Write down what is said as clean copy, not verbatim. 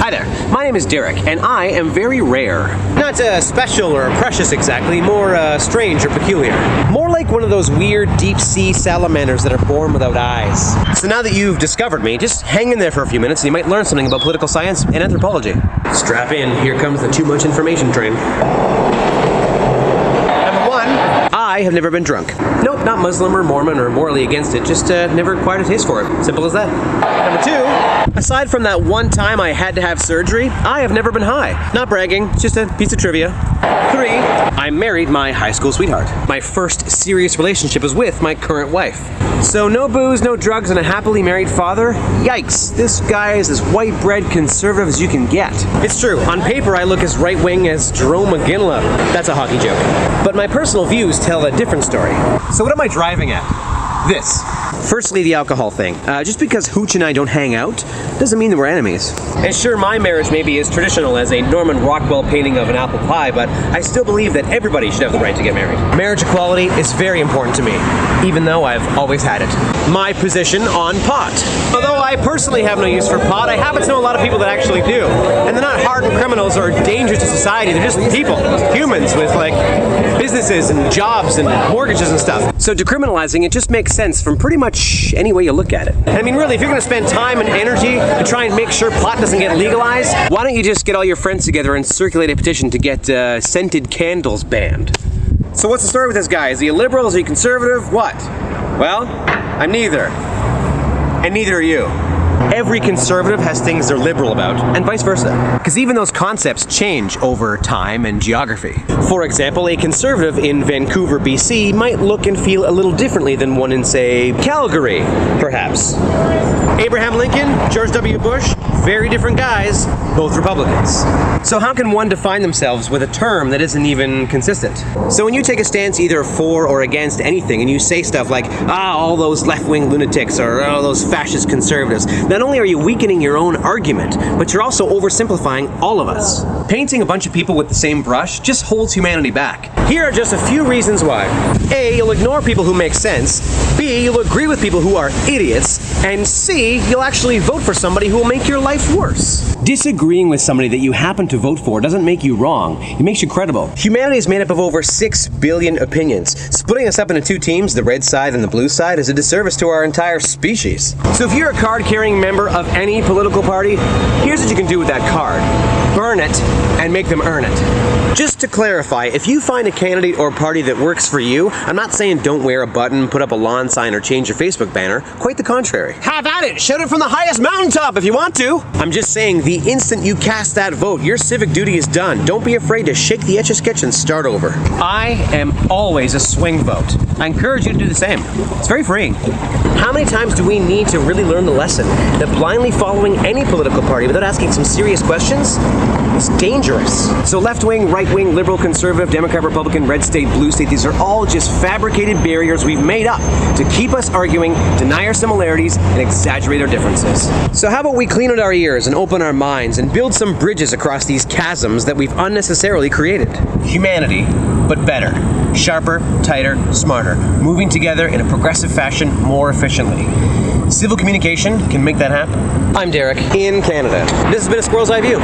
Hi there, my name is Derek, and I am very rare. Not special or precious exactly, more strange or peculiar. More like one of those weird deep-sea salamanders that are born without eyes. So now that you've discovered me, just hang in there for a few minutes and you might learn something about political science and anthropology. Strap in, here comes the too much information train. I have never been drunk. Nope, not Muslim or Mormon or morally against it, just never acquired a taste for it. Simple as that. Number 2, aside from that one time I had to have surgery, I have never been high. Not bragging, it's just a piece of trivia. 3, I married my high school sweetheart. My first serious relationship was with my current wife. So no booze, no drugs, and a happily married father? Yikes, this guy is as white bread conservative as you can get. It's true, on paper I look as right-wing as Jerome McGinley. That's a hockey joke. But my personal views tell a different story. So what am I driving at? This. Firstly, the alcohol thing. Just because Hooch and I don't hang out doesn't mean that we're enemies. And sure, my marriage may be as traditional as a Norman Rockwell painting of an apple pie, but I still believe that everybody should have the right to get married. Marriage equality is very important to me, even though I've always had it. My position on pot. Although I personally have no use for pot, I happen to know a lot of people that actually do. And they're not hardened criminals or dangerous to society, they're just people, humans with like businesses and jobs and mortgages and stuff. So decriminalizing it just makes sense from pretty much any way you look at it. I mean, really, if you're going to spend time and energy to try and make sure pot doesn't get legalized, why don't you just get all your friends together and circulate a petition to get scented candles banned? So what's the story with this guy? Is he a liberal? Is he conservative? What? Well, I'm neither. And neither are you. Every conservative has things they're liberal about, and vice versa. Because even those concepts change over time and geography. For example, a conservative in Vancouver, BC might look and feel a little differently than one in, say, Calgary, perhaps. Abraham Lincoln, George W. Bush, very different guys, both Republicans. So how can one define themselves with a term that isn't even consistent? So when you take a stance either for or against anything and you say stuff like, all those left-wing lunatics or all those fascist conservatives, not only are you weakening your own argument, but you're also oversimplifying all of us. Painting a bunch of people with the same brush just holds humanity back. Here are just a few reasons why. A, you'll ignore people who make sense. B, you'll agree with people who are idiots. And C, you'll actually vote for somebody who will make your life worse. Disagreeing with somebody that you happen to vote for doesn't make you wrong. It makes you credible. Humanity is made up of over 6 billion opinions. Splitting us up into 2 teams, the red side and the blue side, is a disservice to our entire species. So if you're a card-carrying member of any political party, here's what you can do with that card. Burn it and make them earn it. Just to clarify, if you find a candidate or party that works for you, I'm not saying don't wear a button, put up a lawn sign, or change your Facebook banner. Quite the contrary. Have at it! Shout it from the highest mountaintop if you want to! I'm just saying, the instant you cast that vote, your civic duty is done. Don't be afraid to shake the Etch-a-Sketch and start over. I am always a swing vote. I encourage you to do the same. It's very freeing. How many times do we need to really learn the lesson that blindly following any political party without asking some serious questions is dangerous? So left-wing, right-wing, liberal, conservative, Democrat, Republican, red state, blue state, these are all just fabricated barriers we've made up to keep us arguing, deny our similarities, and exaggerate our differences. So how about we clean out our ears and open our minds and build some bridges across these chasms that we've unnecessarily created? Humanity, but better. Sharper, tighter, smarter. Moving together in a progressive fashion more efficiently. Civil communication can make that happen. I'm Derek in Canada. This has been a Squirrel's Eye View.